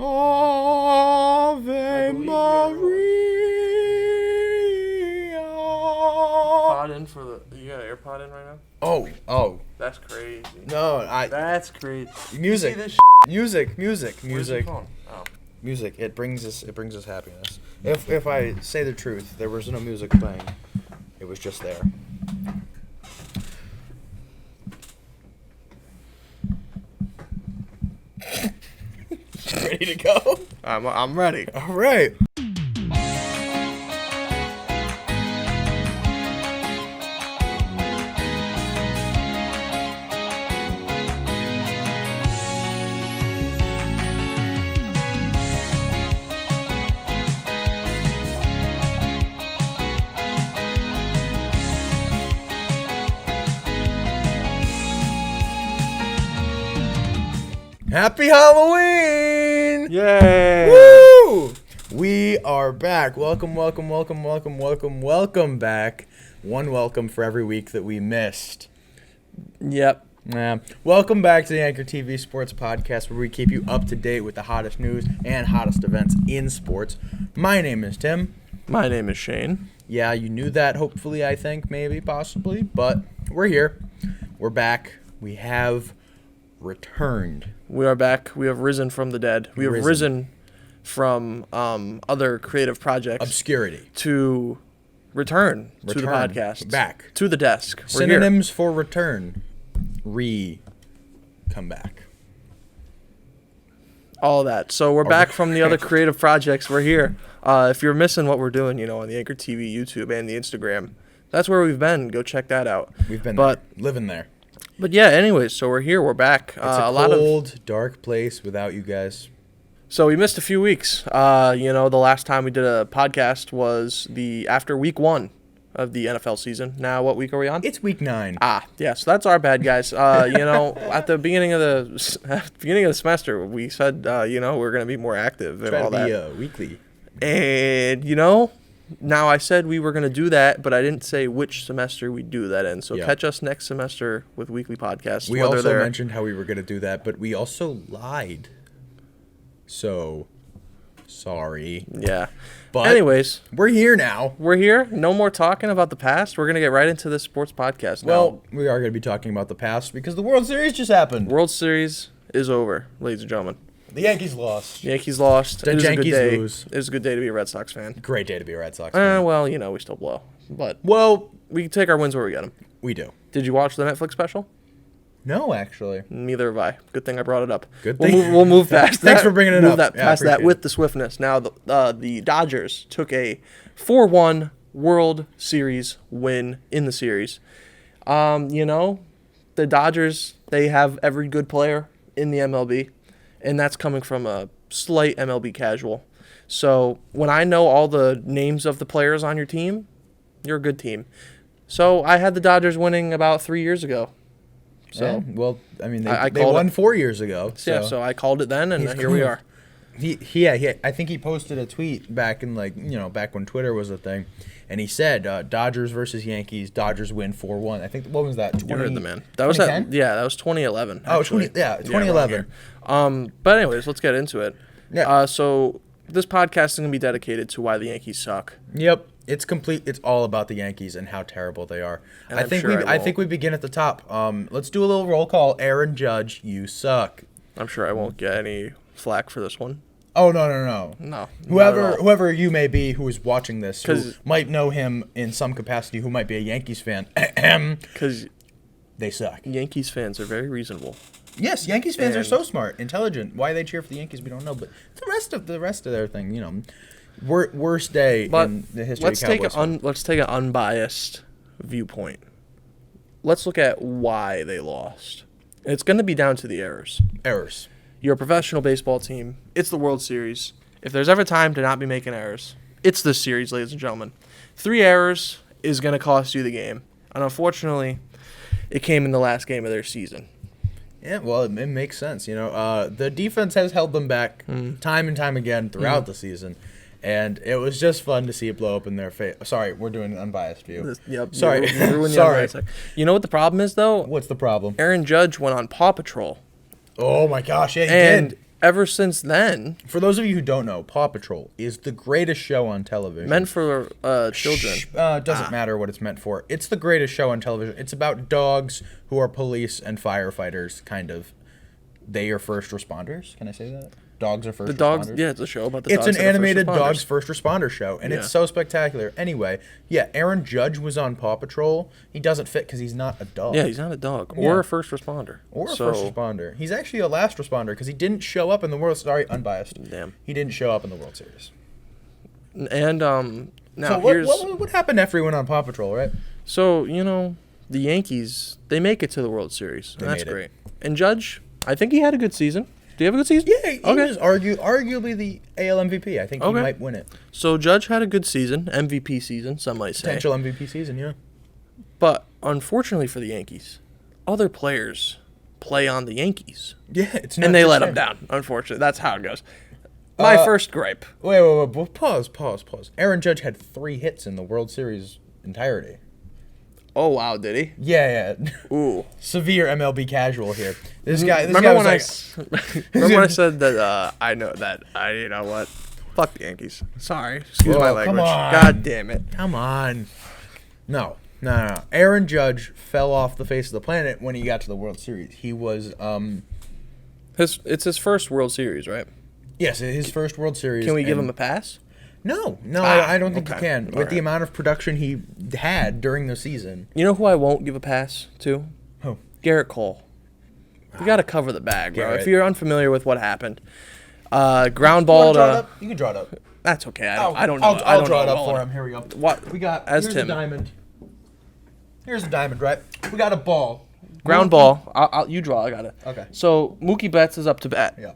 Ave Maria. Pod in for the. You got an AirPod in right now? Oh. That's crazy. No, That's crazy. Music. You see this Music. Where's your phone? Oh. Music. It brings us happiness. If I say the truth, there was no music playing. It was just there. Ready to go? I'm ready. All right. Happy Halloween! Yay! Woo! We are back. Welcome back. One welcome for every week that we missed. Yep. Welcome back to the Anchor TV Sports Podcast, where we keep you up to date with the hottest news and hottest events in sports. My name is Tim. My name is Shane. Yeah, you knew that, hopefully, I think, maybe, possibly, but we're here. We're back. We have returned. We are back. We have risen from the dead. We have risen from other creative projects. Obscurity. To return to the podcast. Back. To the desk. We're Synonyms for return. Come back. All of that. So we're back from the other creative projects. We're here. If you're missing what we're doing, on the Anchor TV, YouTube, and the Instagram, that's where we've been. Go check that out. We've been living there. But yeah, anyways, so we're here. We're back. It's a cold, dark place without you guys. So we missed a few weeks. The last time we did a podcast was after week 1 of the NFL season. Now, what week are we on? It's week 9. Yeah. So that's our bad, guys. At the beginning of the semester, we said, we're going to be more active and all that. Try to be weekly. And now I said we were going to do that, but I didn't say which semester we'd do that in. So catch us next semester with weekly podcasts. We also mentioned how we were going to do that, but we also lied. So, sorry. Yeah. But anyways, we're here now. We're here. No more talking about the past. We're going to get right into this sports podcast now. Well, we are going to be talking about the past because the World Series just happened. World Series is over, ladies and gentlemen. The Yankees lost. The Yankees lost. The Yankees lose. It was a good day to be a Red Sox fan. Great day to be a Red Sox fan. Well, we still blow. But we take our wins where we get them. We do. Did you watch the Netflix special? No, actually. Neither have I. Good thing I brought it up. Good thing. We'll move past that. Thanks for bringing it up. Past that with the swiftness. Now, the Dodgers took a 4-1 World Series win in the series. The Dodgers, they have every good player in the MLB, and that's coming from a slight MLB casual. So when I know all the names of the players on your team, you're a good team. So I had the Dodgers winning about 3 years ago. So they won 4 years ago. So. Yeah, so I called it then, and here we are. I think he posted a tweet back in back when Twitter was a thing, and he said Dodgers versus Yankees. Dodgers win 4-1. I think what was that? You heard the man. That was that. Yeah, that was 2011. Actually. 2011. But anyways, let's get into it. Yeah. So this podcast is gonna be dedicated to why the Yankees suck. Yep. It's complete. It's all about the Yankees and how terrible they are. I think we begin at the top. Let's do a little roll call. Aaron Judge, you suck. I'm sure I won't get any flack for this one. Oh no. Whoever you may be who is watching this, who might know him in some capacity, who might be a Yankees fan, because they suck. Yankees fans are very reasonable. Yes, Yankees fans are so smart, intelligent. Why they cheer for the Yankees, we don't know. But the rest of their thing, worst day in the history of Cowboys. Let's take an unbiased viewpoint. Let's look at why they lost. And it's going to be down to the errors. You're a professional baseball team. It's the World Series. If there's ever time to not be making errors, it's this series, ladies and gentlemen. 3 errors is going to cost you the game. And unfortunately, it came in the last game of their season. Yeah, well, it makes sense. The defense has held them back time and time again throughout the season. And it was just fun to see it blow up in their face. Sorry, we're doing an unbiased view. Yep. Sorry. Sorry. You know what the problem is, though? What's the problem? Aaron Judge went on Paw Patrol. Oh, my gosh. Yeah, he did. ever since then, For those of you who don't know, Paw Patrol is the greatest show on television. meant for children. Doesn't matter what it's meant for. It's the greatest show on television. It's about dogs who are police and firefighters, kind of. They are first responders. Can I say that? Dogs are first The dogs, responders. yeah, it's a show about the It's dogs. an that are first animated responders. dogs first responder show, and Yeah. it's so spectacular. Anyway, yeah, Aaron Judge was on Paw Patrol. He doesn't fit because he's not a dog. Yeah, he's not a dog Yeah. or a first responder. Or a So- first responder. He's actually a last responder because he didn't show up in the World. Sorry, unbiased. Damn. He didn't show up in the World Series. And now So here's what happened after he went on Paw Patrol, right? so the Yankees, they make it to the World Series. And They that's made it. great. And Judge, I think he had a good season. Do you have a good season? Yeah, he Okay. was arguably the AL MVP. I think he Okay. might win it. So Judge had a good season, MVP season, some might say. Potential MVP season, yeah. But unfortunately for the Yankees, other players play on the Yankees. Yeah, it's not And they just let him him. down, unfortunately. That's how it goes. My first gripe. Wait. Pause. Aaron Judge had 3 hits in the World Series entirety. Oh, wow, did he? Yeah. Ooh. Severe MLB casual here. This guy Remember when was remember when I said that I know that you know what? Fuck the Yankees. Sorry. Excuse my Whoa, language. come on. God damn it. Come on. No. Aaron Judge fell off the face of the planet when he got to the World Series. He was, It's his first World Series, right? yes, his first World Series. Can we give and- him a pass? No, Ah, I don't think you okay. can. All With the right. amount of production he had during the season. You know who I won't give a pass to? Who? Garrett Cole. You got to cover the bag, bro. Garrett. If you're unfamiliar with what happened, ground You wanna ball draw it to. up? You can draw it up. That's okay. I don't know. I'll I don't draw it know up well for enough. him. Here we go. What? We got As here's Tim. a diamond. Here's a diamond, right? We got a ball. Ground ball. You draw. I got it. Okay. So Mookie Betts is up to bat. Yeah.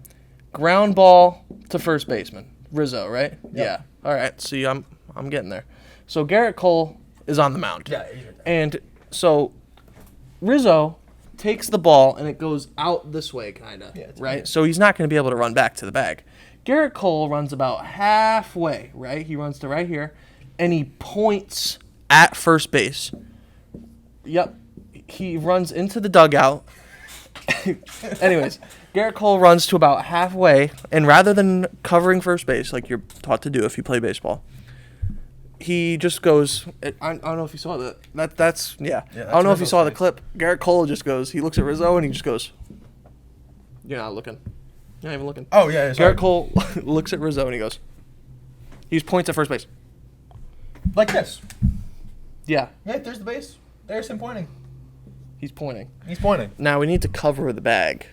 Ground ball to first baseman. Rizzo, right? Yeah. All right. See, I'm getting there. So Garrett Cole is on the mound. Yeah, he's right there. And so Rizzo takes the ball and it goes out this way, kind of. Yeah, it's right? okay. So he's not going to be able to run back to the bag. Garrett Cole runs about halfway, right? He runs to right here, and he points at first base. Yep. He runs into the dugout. Anyways, Garrett Cole runs to about halfway, and rather than covering first base like you're taught to do if you play baseball, he just goes. I don't know if you saw that. That's Yeah, I that's don't know if you Rizzo's saw the face. clip. Garrett Cole just goes. He looks at Rizzo and he just goes. You're not looking. You're not even looking. Oh yeah. Sorry. Garrett Cole looks at Rizzo and he goes. He just points at first base. Like this. Yeah, Yeah, there's the base. There's him pointing. he's pointing. He's pointing. Now we need to cover the bag,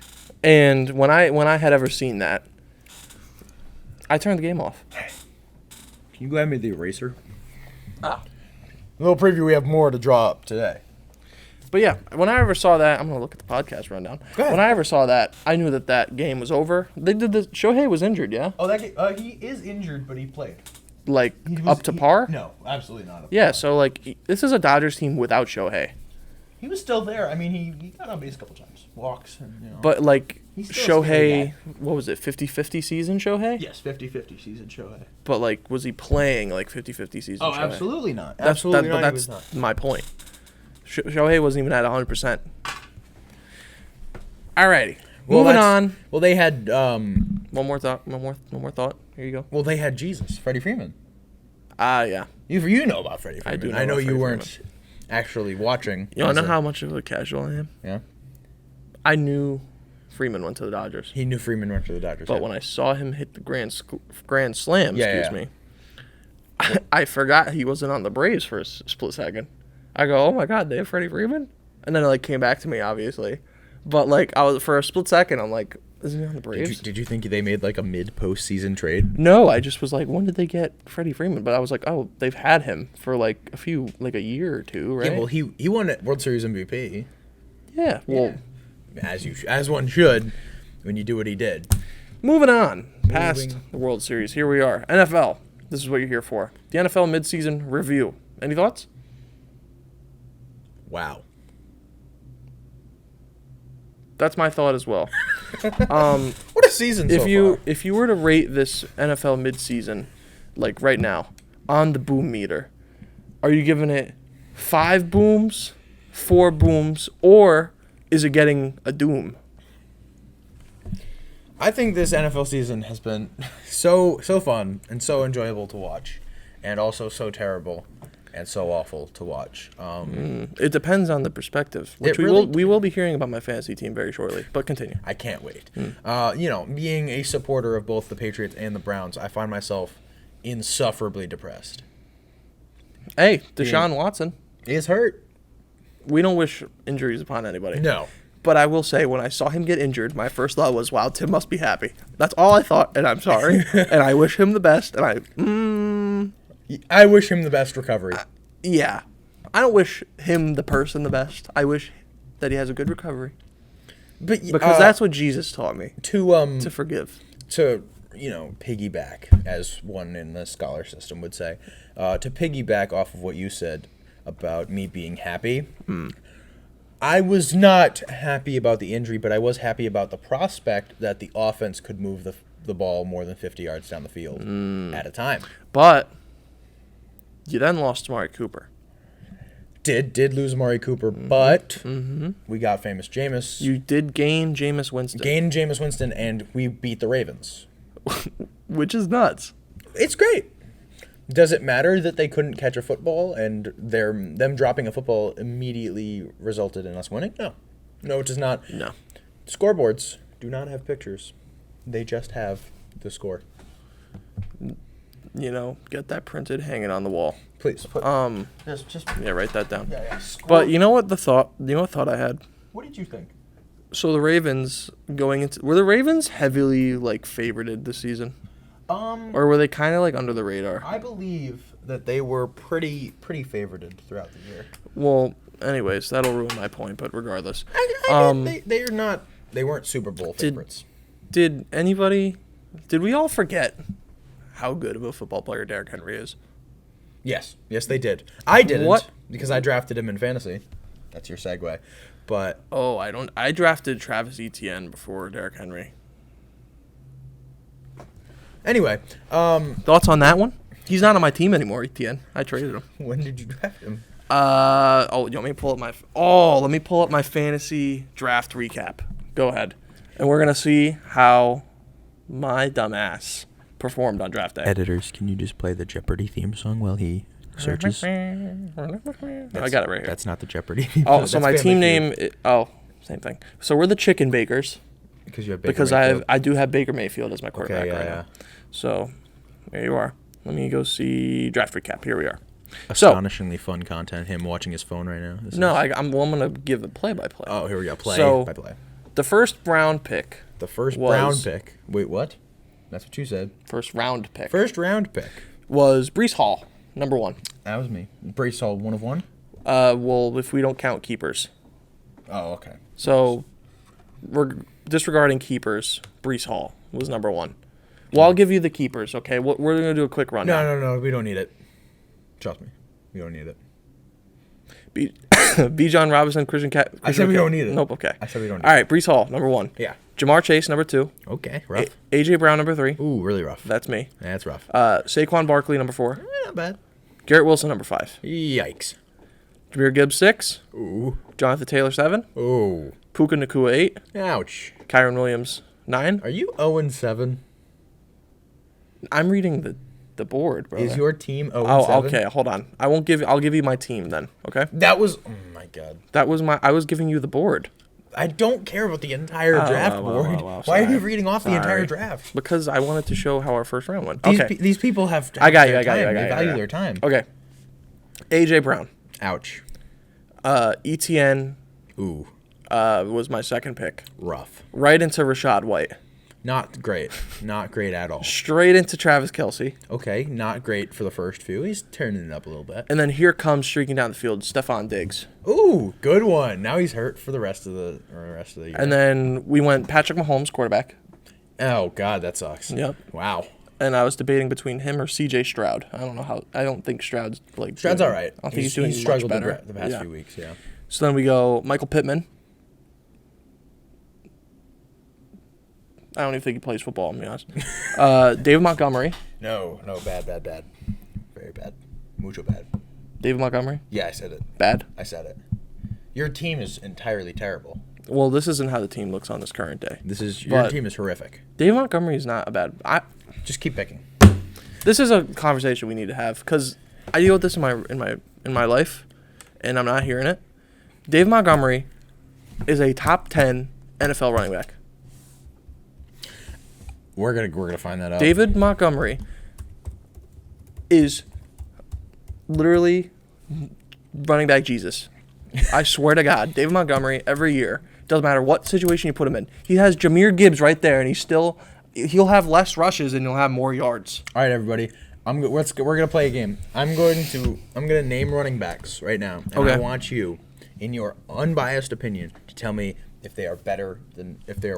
and when I had ever seen that, I turned the game off. Can you grab me the eraser? Ah. A little preview. We have more to draw up today. But yeah, when I ever saw that, I'm gonna look at the podcast rundown. Go ahead. When I ever saw that, I knew that game was over. They did the Shohei was injured, yeah, Oh, he is injured, but he played. like up to par. No, absolutely not. Yeah, so like this is a Dodgers team without Shohei, He was still there. I mean, he got on base a couple times. Walks and, you know. but like He's still a scary Shohei, what was it, 50-50 season Shohei? yes, 50-50 season Shohei. But like, was he playing like 50-50 season? Oh, Shohei? absolutely not. That's, Absolutely but not. He was that's not. my point. Shohei wasn't even at 100%. Alrighty, moving on. Well, they had One more thought. One more thought. Here you go. Well, they had Jesus, Freddie Freeman. Yeah. You know about Freddie I Freeman. do know I know about you Freddie weren't actually watching. You wanna know as a- how much of a casual I am? Yeah. I Freeman went to the Dodgers, He knew Freeman went to the Dodgers. but when I saw him hit the grand slam, Yeah, excuse me, I forgot he wasn't on the Braves for a split second. I go, oh my God, they have Freddie Freeman, and then it like came back to me, obviously, but like I was for a split second, I'm like, isn't he on the Braves? Did you think they made like a mid-postseason trade? No, I just was like, when did they get Freddie Freeman? But I was like, oh, they've had him for like a year or two, right? Yeah, well, he won a World Series MVP. Yeah, well, As one should, when you do what he did. moving on past Moving. the World Series. Here we are. NFL. This is what you're here for. The NFL midseason review. Any thoughts? Wow. That's my thought as well. What a season so far. If you were to rate this NFL midseason, like right now, on the boom meter, are you giving it 5 booms, 4 booms, or is it getting a doom? I think this NFL season has been so fun and so enjoyable to watch, and also so terrible and so awful to watch. It depends on the perspective, which we will be hearing about my fantasy team very shortly. But continue. I can't wait. Being a supporter of both the Patriots and the Browns, I find myself insufferably depressed. Hey, Deshaun Watson is hurt. We don't wish injuries upon anybody. No. But I will say, when I saw him get injured, my first thought was, wow, Tim must be happy. That's all I thought, and I'm sorry. And I wish him the best, and I wish him the best recovery. Yeah. I don't wish him, the person, the best. I wish that he has a good recovery. Because that's what Jesus taught me. To forgive. To, piggyback, as one in the scholar system would say, to piggyback off of what you said about me being happy. I was not happy about the injury, but I was happy about the prospect that the offense could move the ball more than 50 yards down the field at a time. But you then lost Amari Cooper. Did lose Amari Cooper, but we got famous Jameis. You did gain Jameis Winston. And we beat the Ravens. Which is nuts. It's great. Does it matter that they couldn't catch a football and them dropping a football immediately resulted in us winning? No. No, it does not. No. Scoreboards do not have pictures. They just have the score. Get that printed, hang it on the wall. Please. Yeah, write that down. Yeah. But what thought I had? What did you think? So the Ravens were the Ravens heavily favorited this season? Or were they kind of under the radar? I believe that they were pretty favorited throughout the year. Well, anyways, that'll ruin my point, but regardless. They weren't Super Bowl favorites. Did we all forget how good of a football player Derrick Henry is? Yes, they did. I didn't. What? Because I drafted him in fantasy. That's your segue. But I drafted Travis Etienne before Derrick Henry. Anyway, thoughts on that one? He's not on my team anymore, Etienne. I traded him. When did you draft him? You want me to pull up let me pull up my fantasy draft recap. Go ahead. And we're going to see how my dumbass performed on draft day. Editors, can you just play the Jeopardy theme song while he searches? I got it right here. That's not the Jeopardy theme song. So my team name same thing. So we're the Chicken Bakers. Because you have Baker Mayfield. I do have Baker Mayfield as my quarterback right now. Yeah. So there you are. Let me go see draft recap. Here we are. Astonishingly fun content. Him watching his phone right now. I'm going to give a play-by-play. Oh, here we go. Play-by-play. The first round pick. Wait, what? That's what you said. First round pick. Was Breece Hall, number 1. That was me. Breece Hall, 1 of 1? Well, if we don't count keepers. Oh, okay. So, we're disregarding keepers. Breece Hall was number 1. Well, I'll give you the keepers, okay? We're going to do a quick run. No, we don't need it. Trust me. We don't need it. Bijan Robinson, Christian Cat. I said we don't need it. Nope, okay. I said we don't need it. All right, Breece Hall, number 1. Yeah. Jamar Chase, number 2. Okay, rough. A.J. Brown, number 3. Ooh, really rough. That's me. That's rough. Saquon Barkley, number 4. Not bad. Garrett Wilson, number 5. Yikes. Jameer Gibbs, 6. Ooh. Jonathan Taylor, 7. Ooh. Puka Nacua, 8. Ouch. Kyron Williams, 9. Are you 0-7? I'm reading the board, bro. Is your team 0-7? Oh, okay. Hold on. I'll give you my team then. Okay. That was. Oh my god. I was giving you the board. I don't care about the entire draft board. Why are you reading off the entire draft? Because I wanted to show how our first round went. These people have. I got you. They value their time. Okay. A.J. Brown. Ouch. ETN. Ooh. Was my second pick. Rough. Right into Rashad White. Not great. Not great at all. Straight into Travis Kelce. Okay, not great for the first few. He's turning it up a little bit. And then here comes streaking down the field, Stephon Diggs. Ooh, good one. Now he's hurt for the rest of the year. And then we went Patrick Mahomes, quarterback. Oh God, that sucks. Yep. Wow. And I was debating between him or C.J. Stroud. I don't know how. I don't think Stroud's Stroud's all right. I don't think he's doing much better the past few weeks. Yeah. So then we go Michael Pittman. I don't even think he plays football, to be honest. David Montgomery. No, bad. Very bad. Mucho bad. David Montgomery? Yeah, I said it. Bad? I said it. Your team is entirely terrible. Well, this isn't how the team looks on this current day. Your team is horrific. David Montgomery is not a bad. Just keep picking. This is a conversation we need to have because I deal with this in my life, and I'm not hearing it. David Montgomery is a top 10 NFL running back. We're gonna find that out. David Montgomery is literally running back Jesus. I swear to God, David Montgomery every year, doesn't matter what situation you put him in. He has Jahmyr Gibbs right there, and he'll have less rushes and he'll have more yards. All right, everybody. We're gonna play a game. I'm gonna name running backs right now, and I want you, in your unbiased opinion, to tell me if they are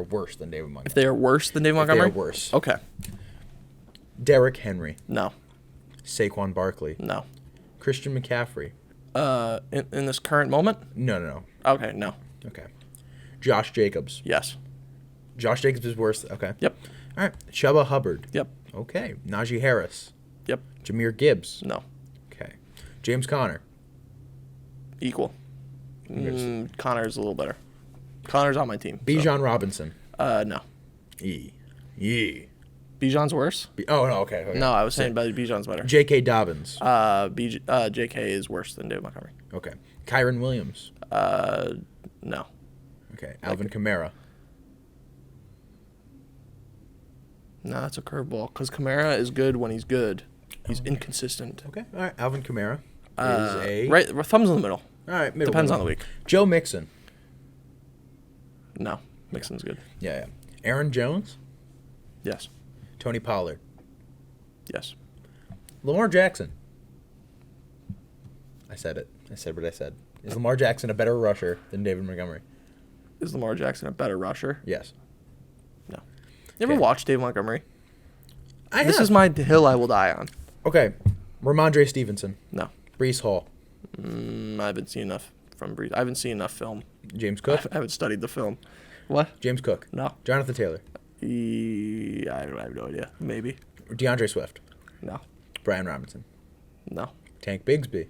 worse than David Montgomery. If they are worse than David Montgomery? If they are worse. Okay. Derrick Henry. No. Saquon Barkley. No. Christian McCaffrey. In this current moment? No. Okay, no. Okay. Josh Jacobs. Yes. Josh Jacobs is worse. Okay. Yep. All right. Chuba Hubbard. Yep. Okay. Najee Harris. Yep. Jahmyr Gibbs. No. Okay. James Conner. Equal. Connor's a little better. Connor's on my team. Bijan Robinson. No. Bijan's worse? Oh, no, okay. No, I was saying Bijan's better. J.K. Dobbins. J.K. is worse than David Montgomery. Okay. Kyron Williams. No. Okay. Alvin Kamara. No, that's a curveball because Kamara is good when he's good. He's inconsistent. Okay. All right. Alvin Kamara is a... Right, thumbs in the middle. All right. Middle. Depends on the week. Joe Mixon. No. Mixon's good. Yeah. Aaron Jones. Yes. Tony Pollard. Yes. Lamar Jackson. I said it. I said what I said. Is Lamar Jackson a better rusher than David Montgomery? Is Lamar Jackson a better rusher? Yes. No. You ever watched David Montgomery? This is my hill I will die on. Okay. Ramondre Stevenson. No. Breece Hall. I haven't seen enough from Breece. I haven't seen enough film. James Cook. I haven't studied the film. What? James Cook. No. Jonathan Taylor. I have no idea. Maybe. DeAndre Swift. No. Brian Robinson. No. Tank Bigsby.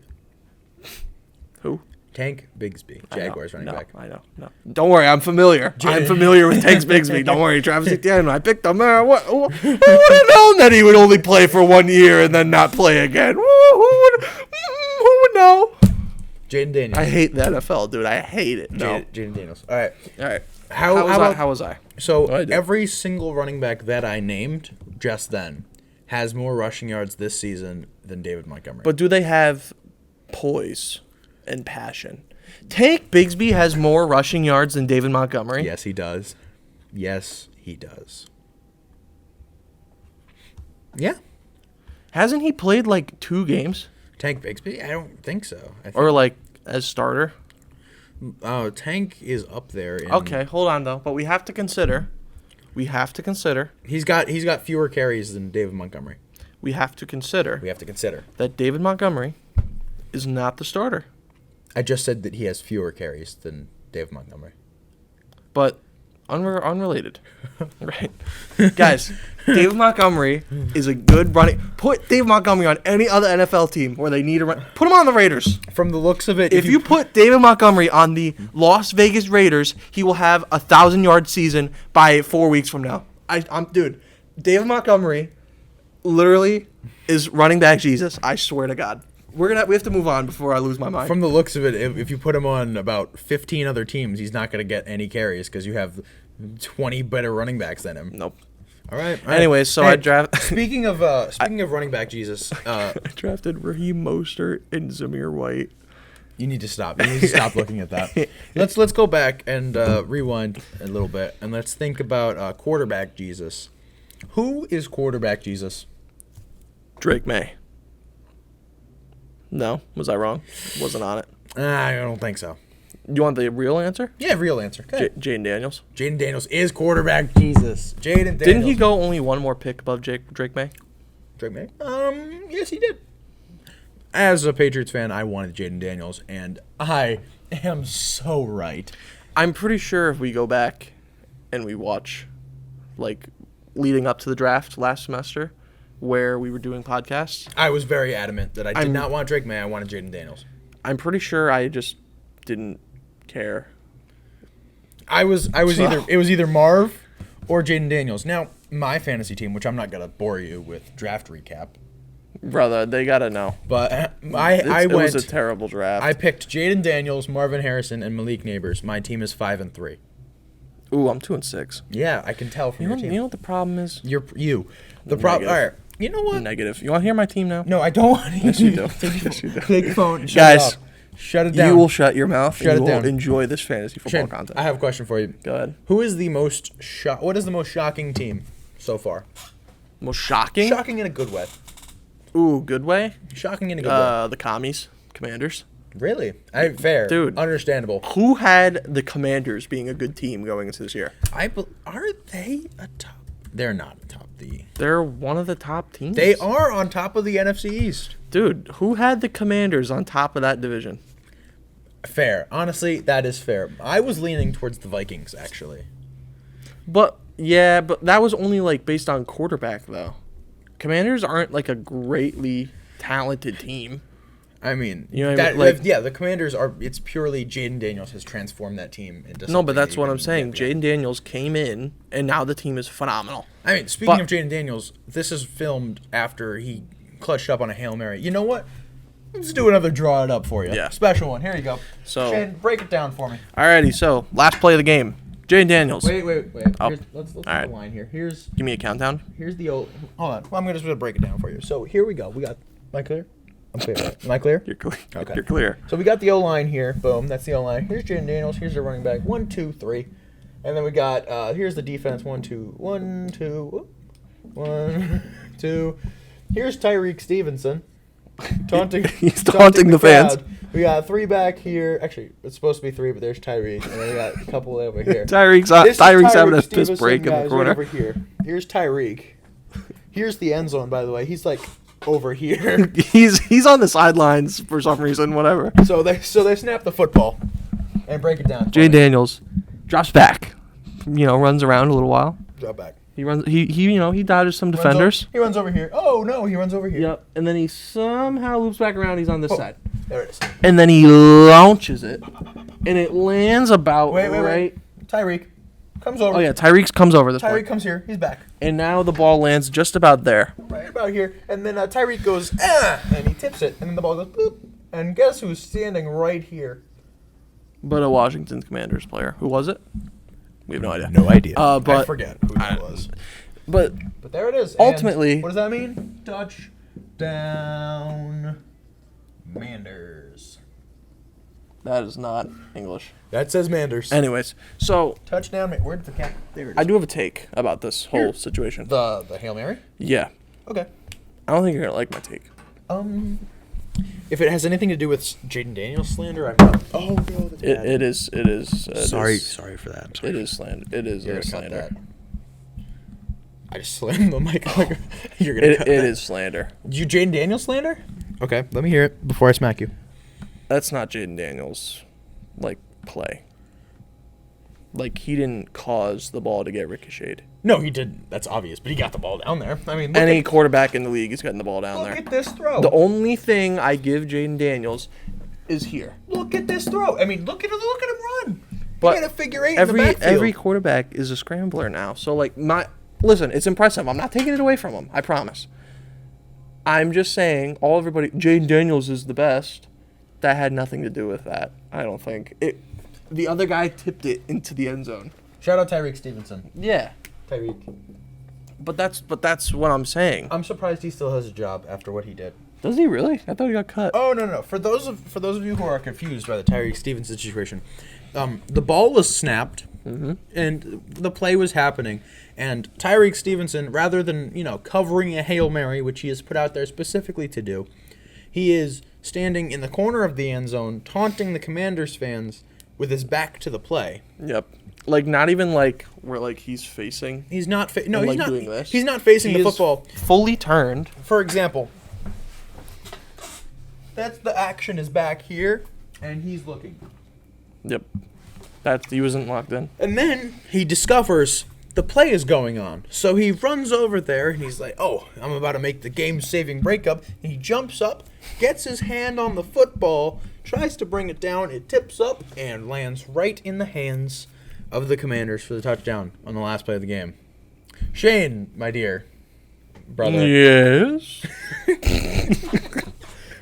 Who? Tank Bigsby. Jaguars running back. I know. No. Don't worry, I'm familiar. I'm familiar with Tank Bigsby. Don't worry, Travis Etienne. I picked him. Who would have known that he would only play for 1 year and then not play again? Who would know? Jaden Daniels. I hate the NFL, dude. I hate it. No. Jaden Daniels. All right. How was I? So every single running back that I named just then has more rushing yards this season than David Montgomery. But do they have poise and passion? Tank Bigsby has more rushing yards than David Montgomery. Yes, he does. Yes, he does. Yeah. Hasn't he played like 2 games? Tank Bigsby? I don't think so. Or like as starter? Oh, Tank is up there. Okay, hold on though. But we have to consider. He's got fewer carries than David Montgomery. We have to consider that David Montgomery is not the starter. I just said that he has fewer carries than David Montgomery. But unrelated. Right. Guys, David Montgomery is a good running. Put David Montgomery on any other NFL team where they need a run. Put him on the Raiders. From the looks of it, if you put David Montgomery on the Las Vegas Raiders, he will have a 1,000-yard season by 4 weeks from now. Dude, David Montgomery literally is running back Jesus. I swear to God. We have to move on before I lose my mind. From the looks of it, if you put him on about 15 other teams, he's not going to get any carries because you have 20 better running backs than him. Nope. All right. Anyways, so I draft. Speaking of running back Jesus, I drafted Raheem Mostert and Zamir White. You need to stop. You need to stop looking at that. Let's go back and rewind a little bit, and let's think about quarterback Jesus. Who is quarterback Jesus? Drake May. No, was I wrong? Wasn't on it. I don't think so. You want the real answer? Yeah, real answer. Jaden Daniels. Jaden Daniels is quarterback Jesus. Jaden Daniels. Didn't he go only one more pick above Drake May? Drake May? Yes, he did. As a Patriots fan, I wanted Jaden Daniels, and I am so right. I'm pretty sure if we go back and we watch, like, leading up to the draft last semester, where we were doing podcasts. I was very adamant that I did not want Drake May. I wanted Jaden Daniels. I'm pretty sure I just didn't care. it was either Marv or Jaden Daniels. Now, my fantasy team, which I'm not gonna bore you with draft recap, Brother, they gotta know. but It was a terrible draft. I picked Jaden Daniels, Marvin Harrison, and Malik Neighbors. My team is 5-3. Ooh, I'm 2-6. Yeah, I can tell from your team. You know what the problem is? The problem. All right. You know what? Negative. You want to hear my team now? No, I don't want to. Yes, you do. Yes, you do. Take the phone. Guys, shut it down. you will shut your mouth. Shut and it you will down. enjoy this fantasy football Shane, content. I have a question for you. Go ahead. Who is the most What is the most shocking team so far? Most shocking? Shocking in a good way. Ooh, good way? Shocking in a good way. The Commies. Commanders. Really? Fair. Dude. Understandable. Who had the Commanders being a good team going into this year? Are they a top? They're not a top. They're one of the top teams. They are on top of the NFC East. Dude, who had the Commanders on top of that division? Fair. Honestly, that is fair. I was leaning towards the Vikings, actually. But that was only like based on quarterback though. Commanders aren't like a greatly talented team. I mean, you know what I mean? the Commanders are. It's purely Jaden Daniels has transformed that team into. No, but that's what I'm saying. Jaden Daniels came in, and now the team is phenomenal. I mean, speaking of Jaden Daniels, this is filmed after he clutched up on a Hail Mary. You know what? Let's do another draw it up for you. Yeah. Special one. Here you go. So Shane, break it down for me. Alrighty, so last play of the game. Jaden Daniels. Wait. Oh. Let's do right. the line here. Give me a countdown. Here's the old. Hold on. Well, I'm just gonna break it down for you. So here we go. We got. Am I clear? I'm clear. Right? Am I clear? You're clear. Okay. You're clear. So we got the O line here. Boom. That's the O line. Here's Jaden Daniels. Here's the running back. 1, 2, 3. And then we got. Here's the defense. 1, 2, 1, 2, 1, 2. Here's Tyreek Stevenson. He's taunting the fans. We got 3 back here. Actually, it's supposed to be 3, but there's Tyreek, and then we got a couple over here. Tyreek's having a piss break in the corner. Right over here. Here's Tyreek. Here's the end zone, by the way. He's like over here. he's on the sidelines for some reason. Whatever. So they snap the football and break it down. Jaden Daniels drops back. Runs around a little while. Drop back. He runs. He dodges some defenders. He runs over here. Oh no, he runs over here. Yep. And then he somehow loops back around. He's on this side. There it is. And then he launches it, and it lands about Wait. Tyreek comes over. Oh yeah, Tyreek comes over this Tyreek point. comes here. He's back. And now the ball lands just about there. Right about here. And then Tyreek goes, and he tips it. And then the ball goes, boop. And guess who's standing right here? But a Washington Commanders player. Who was it? We have no idea. No idea. But I forget who that was. But there it is. Ultimately. And what does that mean? Touchdown. Manders. That is not English. That says Manders. Anyways, so touchdown. Where'd the cat? There it is. I do have a take about this whole situation. The Hail Mary? Yeah. Okay. I don't think you're gonna like my take. If it has anything to do with Jaden Daniels slander, I'm not. Oh no, that's bad. It is. Sorry for that. It is slander. It is You're a slander. I just slammed the mic. You're gonna cut that. It is slander. You Jaden Daniels slander? Okay, let me hear it before I smack you. That's not Jaden Daniels, play. He didn't cause the ball to get ricocheted. No, he didn't. That's obvious, but he got the ball down there. I mean, any quarterback in the league is getting the ball down there. Look at this throw. The only thing I give Jaden Daniels is here. Look at this throw. I mean, look at him run. But he had a figure 8 in the backfield. Every quarterback is a scrambler now. So listen, it's impressive. I'm not taking it away from him. I promise. I'm just saying, Jaden Daniels is the best. That had nothing to do with that. I don't think the other guy tipped it into the end zone. Shout out Tyreek Stevenson. Yeah. Tyreek. But that's what I'm saying. I'm surprised he still has a job after what he did. Does he really? I thought he got cut. Oh no. For those of you who are confused by the Tyreek Stevenson situation, the ball was snapped, and the play was happening, and Tyreek Stevenson, rather than covering a Hail Mary, which he has put out there specifically to do, he is standing in the corner of the end zone, taunting the Commanders fans with his back to the play. Yep. Not even where he's facing. He's not. He's not doing this. He's not facing the football. Fully turned. For example, that's the action is back here, and he's looking. Yep. He wasn't locked in. And then he discovers the play is going on. So he runs over there, and he's like, oh, I'm about to make the game-saving breakup. And he jumps up, gets his hand on the football, tries to bring it down. It tips up and lands right in the hands of the Commanders for the touchdown on the last play of the game. Shane, my dear brother. Yes.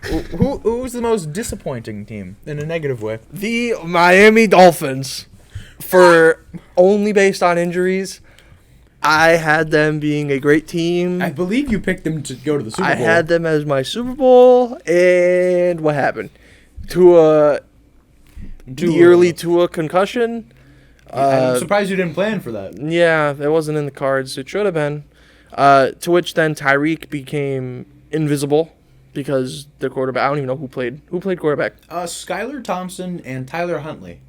Who's the most disappointing team in a negative way? The Miami Dolphins. For only based on injuries, I had them being a great team. I believe you picked them to go to the Super Bowl. I had them as my Super Bowl, and what happened? The early Tua concussion. I'm surprised you didn't plan for that. Yeah, that wasn't in the cards. It should have been. To which then Tyreek became invisible because the quarterback. I don't even know who played. Who played quarterback? Skylar Thompson and Tyler Huntley.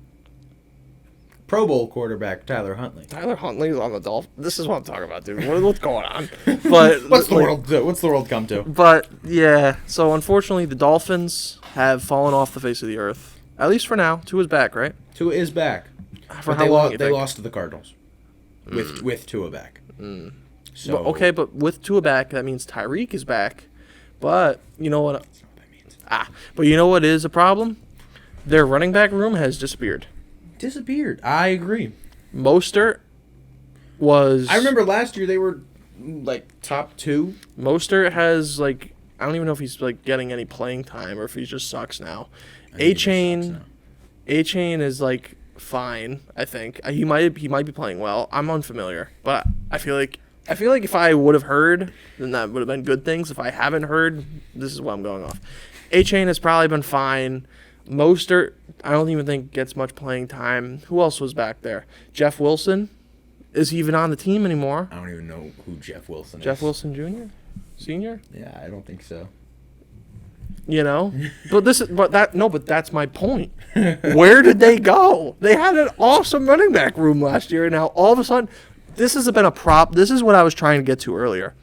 Pro Bowl quarterback Tyler Huntley. Tyler Huntley's on the Dolphins. This is what I'm talking about, dude. What's going on? But What's the world come to? But yeah, so unfortunately, the Dolphins have fallen off the face of the earth. At least for now. Tua's back, right? Tua is back. For But how long? they lost to the Cardinals with Tua back. So Okay, but with Tua back, that means Tyreek is back. But you know what? that means. But you know what is a problem? Their running back room has disappeared. Disappeared. I agree. Mostert was. I remember last year they were like top 2. Mostert has like I don't even know if he's like getting any playing time or if he just sucks now. I think he just sucks A-Chain now. is like fine. I think he might be playing well. I'm unfamiliar, but I feel like if I would have heard, then that would have been good things. If I haven't heard, this is what I'm going off. A-Chain has probably been fine. Mostert, I don't even think gets much playing time. Who else was back there? Jeff Wilson. Is he even on the team anymore? I don't even know who Jeff Wilson is. Jeff Wilson Jr. Senior? Yeah, I don't think so. You know? but that's my point. Where did they go? They had an awesome running back room last year, and now all of a sudden this has been a prop. This is what I was trying to get to earlier.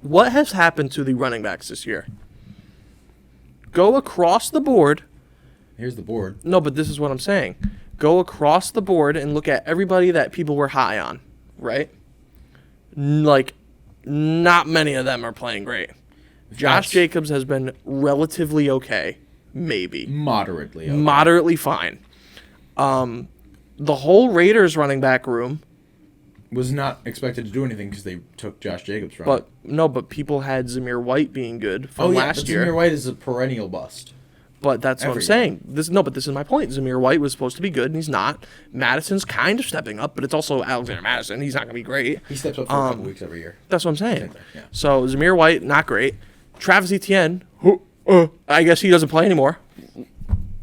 What has happened to the running backs this year? Go across the board. Here's the board. No, but this is what I'm saying. Go across the board and look at everybody that people were high on, right? Like, not many of them are playing great. Josh Jacobs has been relatively okay, maybe. Moderately okay. Moderately fine. The whole Raiders running back room. Was not expected to do anything because they took Josh Jacobs from it. But people had Zamir White being good from last year. Zamir White is a perennial bust. But that's what I'm saying. This is my point. Zamir White was supposed to be good, and he's not. Madison's kind of stepping up, but it's also Alexander Madison. He's not going to be great. He steps up for a couple weeks every year. That's what I'm saying. Yeah. So Zamir White, not great. Travis Etienne, I guess he doesn't play anymore.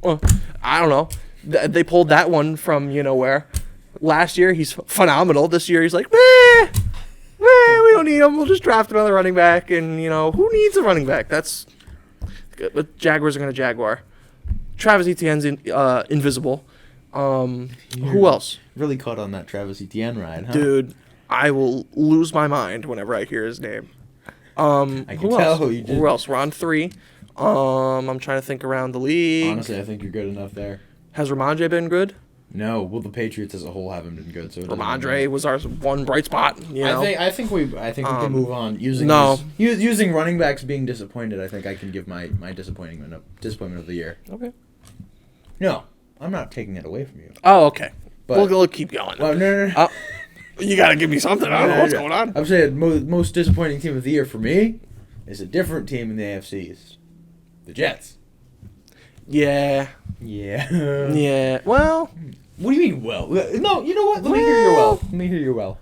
I don't know. They pulled that one from where. Last year, he's phenomenal. This year, he's like, we don't need him. We'll just draft another running back. And, who needs a running back? That's good. But Jaguars are going to Jaguar. Travis Etienne's invisible. Who else? Really caught on that Travis Etienne ride, huh? Dude, I will lose my mind whenever I hear his name. I can tell you did. Who else? We're on 3. I'm trying to think around the league. Honestly, I think you're good enough there. Has Ramondre been good? No, well, the Patriots as a whole haven't been good. So Ramondre was our one bright spot. I think we can move on. Using running backs being disappointed, I think I can give my disappointment of the year. Okay. No, I'm not taking it away from you. Oh, okay. But, we'll keep going. Well, no. You got to give me something. I don't know what's going on. I'm saying most disappointing team of the year for me is a different team in the AFC East. The Jets. Yeah. Yeah. Yeah. Well. What do you mean, well? No, you know what? Let me hear your well.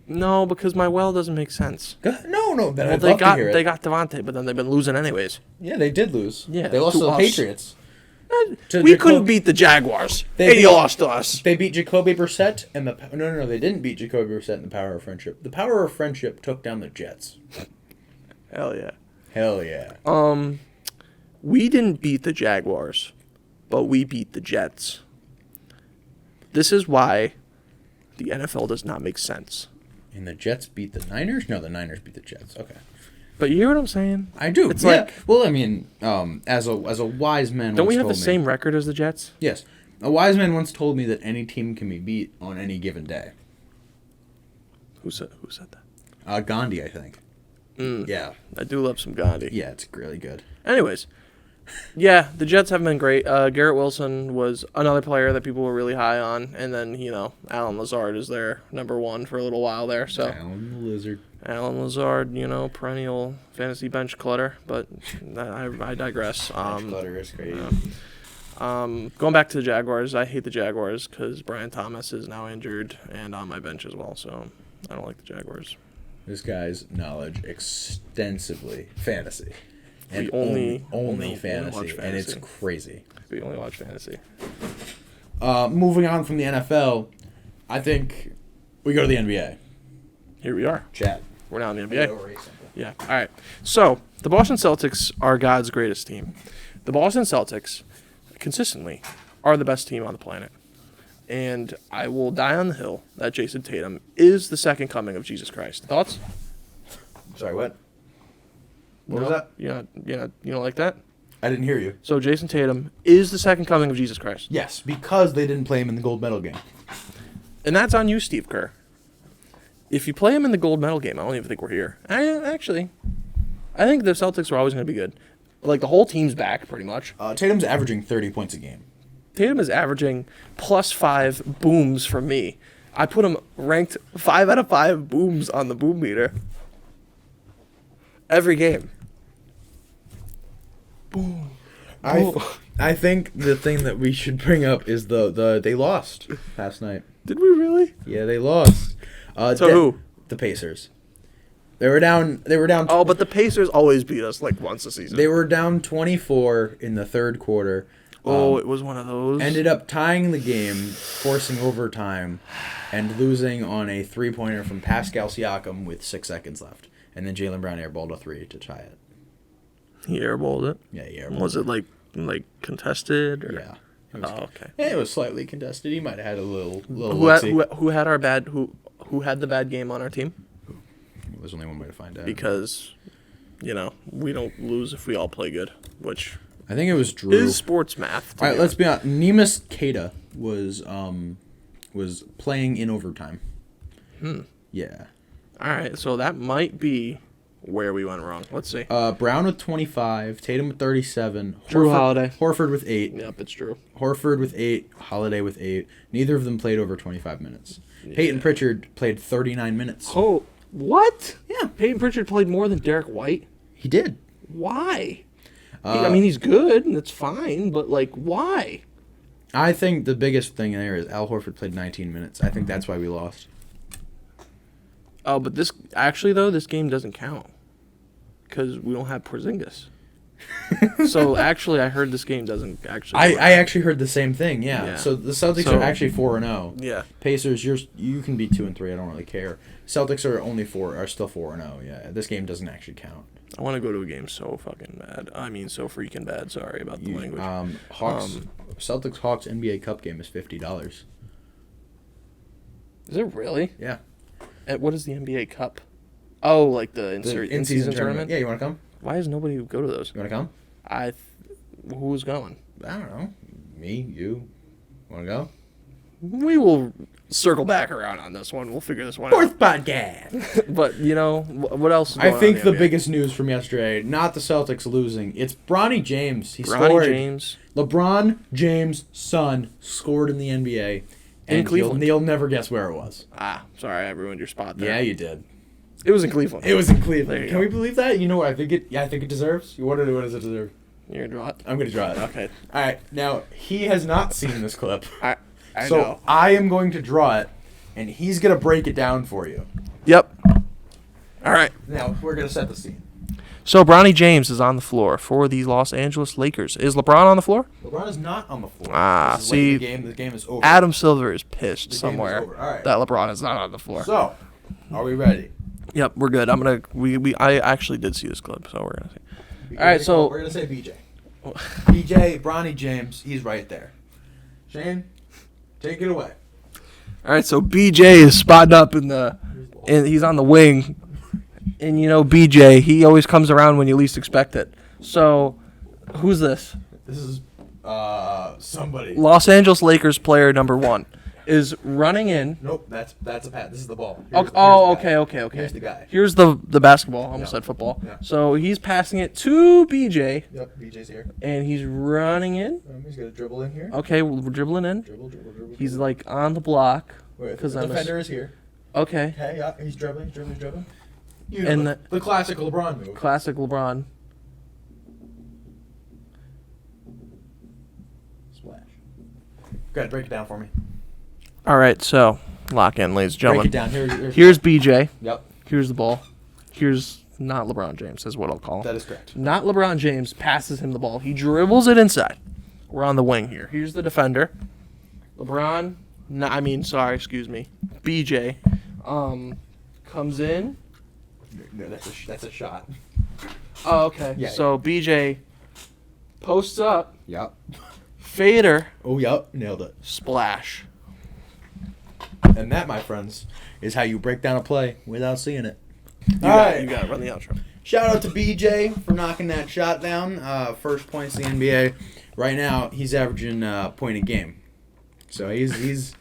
No, because my well doesn't make sense. No. Then I'd they love got to hear it. they got Devontae, but then they've been losing anyways. Yeah, they did lose. Yeah, they lost to the us. Patriots. We couldn't beat the Jaguars. They lost to us. They beat Jacoby Brissett and no, they didn't beat Jacoby Brissett in the power of friendship. The power of friendship took down the Jets. Hell yeah. Hell yeah. We didn't beat the Jaguars, but we beat the Jets. This is why the NFL does not make sense. And the Jets beat the Niners? No, the Niners beat the Jets. Okay. But you hear what I'm saying? I do. It's well, I mean, as a wise man don't once we have told the me, same record as the Jets? Yes. A wise man once told me that any team can be beat on any given day. Who said that? Gandhi, I think. Yeah. I do love some Gandhi. Yeah, it's really good. Anyways, Yeah, the Jets have been great. Garrett Wilson was another player that people were really high on, and then Alan Lazard is their number one for a little while there. So Alan the Lizard. Alan Lazard, perennial fantasy bench clutter, but I digress. Clutter is crazy. Going back to the Jaguars, I hate the Jaguars because Brian Thomas is now injured and on my bench as well, so I don't like the Jaguars. This guy's knowledge extensively fantasy. And We only fantasy, watch and it's fantasy. crazy. We only watch fantasy. Moving on from the NFL, I think we go to the NBA. Here we are. Chat. We're now in the NBA. Yeah. All right. So the Boston Celtics are God's greatest team. The Boston Celtics consistently are the best team on the planet. And I will die on the hill that Jason Tatum is the second coming of Jesus Christ. Thoughts? Sorry, what? What was that? You don't like that? I didn't hear you. So Jason Tatum is the second coming of Jesus Christ. Yes, because they didn't play him in the gold medal game. And that's on you, Steve Kerr. If you play him in the gold medal game, I don't even think we're here. I think the Celtics are always going to be good. Like, the whole team's back, pretty much. Tatum's averaging 30 points a game. Tatum is averaging +5 booms from me. I put him ranked 5 out of 5 booms on the boom meter. Every game. Boom. I think the thing that we should bring up is they lost last night. Did we really? Yeah, they lost. Who? The Pacers. They were down. Oh, but the Pacers always beat us like once a season. They were down 24 in the third quarter. It was one of those. Ended up tying the game, forcing overtime, and losing on a three-pointer from Pascal Siakam with 6 seconds left. And then Jaylen Brown airballed a 3 to tie it. He airballed it? Yeah, he airballed Was it like contested? Or? Yeah. Okay. It was slightly contested. He might have had a little Who had the bad game on our team? There's only one way to find out. Because, we don't lose if we all play good, which I think it was Drew. is sports math. All right, let's be honest. Neemias Queta was playing in overtime. Yeah. All right, so that might be where we went wrong. Let's see. Brown with 25, Tatum with 37, Drew Holiday. Horford with 8. Yep, it's true. Horford with 8, Holiday with 8. Neither of them played over 25 minutes. Peyton Pritchard played 39 minutes. Oh, what? Yeah. Peyton Pritchard played more than Derek White? He did. Why? He's good, and it's fine, but, why? I think the biggest thing there is Al Horford played 19 minutes. I think that's why we lost. Oh, but this game doesn't count because we don't have Porzingis. So, actually, I heard this game doesn't actually I actually heard the same thing, yeah. So, the Celtics So- are actually 4-0. Yeah. Pacers, you can be 2-3. I don't really care. Celtics are still 4-0. Yeah, this game doesn't actually count. I want to go to a game so fucking bad. I mean, so freaking bad. Sorry about the language. Celtics Hawks NBA Cup game is $50. Is it really? Yeah. What is the NBA Cup? Oh, like the The in-season tournament? Yeah, you want to come? Why does nobody go to those? You want to come? Who's going? I don't know. Me, you. Want to go? We will circle back around on this one. We'll figure this one Fourth podcast. out. But, what else is I going think on in the NBA? biggest news from yesterday, not the Celtics losing, it's Bronny James. He Bronny scored. James. LeBron James' son scored in the NBA. In And Cleveland. you'll never guess where it was. Sorry, I ruined your spot there. Yeah, you did. It was in Cleveland. It was in There Cleveland. you Can go. we believe that? You know what I think it deserves? What does it deserve? You're going to draw it? I'm going to draw it. Okay. All right. Now, he has not seen this clip. I So know. I am going to draw it, and he's going to break it down for you. Yep. All right. Now, we're going to set the scene. So, Bronny James is on the floor for the Los Angeles Lakers. Is LeBron on the floor? LeBron is not on the floor. This is late see, in the game. The game is over. Adam Silver is pissed game is somewhere over. All right. that LeBron is not on the floor. So, are we ready? Yep, we're good. I actually did see this clip, so we're gonna see. All right, so we're gonna say BJ. BJ, Bronny James, he's right there. Shane, take it away. all right, so BJ is spotted up and he's on the wing, and BJ, he always comes around when you least expect it. So, who's this? This is somebody. Los Angeles Lakers player number 1. is running in. Nope, that's a pass. This is the ball. Okay. Here's the guy. Here's the basketball. I almost Yeah. said football. Yeah. So he's passing it to BJ, Yep, BJ's here. and he's running in. He's gonna dribble in here. Okay, we're dribbling in. Dribble. He's like on the block. Wait, Because the defender is here. Okay. Okay, yeah, he's dribbling. You And know, the classic LeBron move. Classic LeBron. Splash. Go ahead, break it down for me. All right, so lock in, ladies and Break it gentlemen. down. Here's BJ. Yep, Here's the ball. Here's not LeBron James, is what I'll call him. that is correct. Not LeBron James passes him the ball. He dribbles it inside. We're on the wing here. Here's the defender. LeBron. Excuse me. BJ. Comes in. No, that's a shot. Oh, okay. Yeah, So BJ posts up. Yep. Fader. Oh, yep. Nailed it. Splash. And that, my friends, is how you break down a play without seeing it. You got it. Run the outro. Shout out to BJ for knocking that shot down. First points in the NBA. Right now, he's averaging a point a game. So he's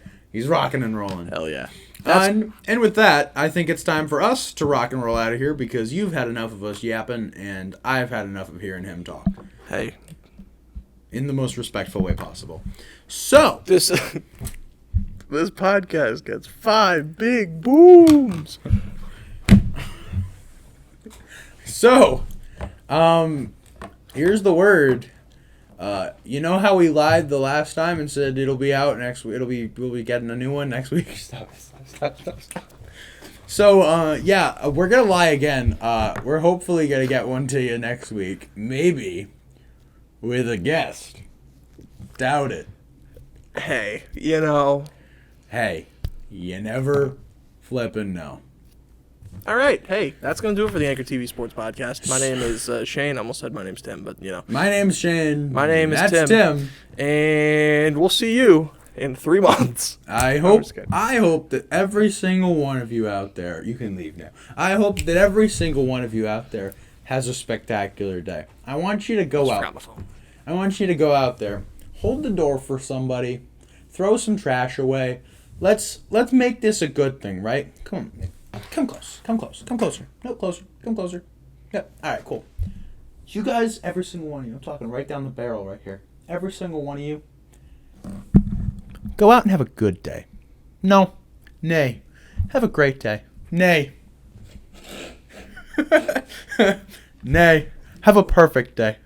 rocking and rolling. Hell yeah. And with that, I think it's time for us to rock and roll out of here because you've had enough of us yapping, and I've had enough of hearing him talk. Hey. In the most respectful way possible. So, This podcast gets 5 big booms. Here's the word. You know how we lied the last time and said it'll be out next week? We'll be getting a new one next week. Stop. So, we're gonna lie again. We're hopefully gonna get one to you next week, maybe with a guest. Doubt it. Hey, Hey, you never flippin' know. All right. Hey, that's going to do it for the Anchor TV Sports Podcast. My name is Shane. I almost said my name's Tim, but My name's Shane. My name is That's Tim. And we'll see you in 3 months. I hope that every single one of you out there, you can leave now. I hope that every single one of you out there has a spectacular day. I want you to go out. I want you to go out there, hold the door for somebody, throw some trash away. Let's make this a good thing, right? Come closer. No, closer. Come closer. Yep. All right, cool. You guys, every single one of you, I'm talking right down the barrel right here. Every single one of you, go out and have a good day. No. Nay. Have a great day. Nay. Nay. Have a perfect day.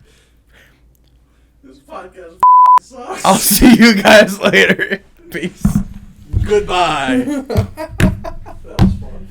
This podcast sucks. I'll see you guys later. Peace. Goodbye.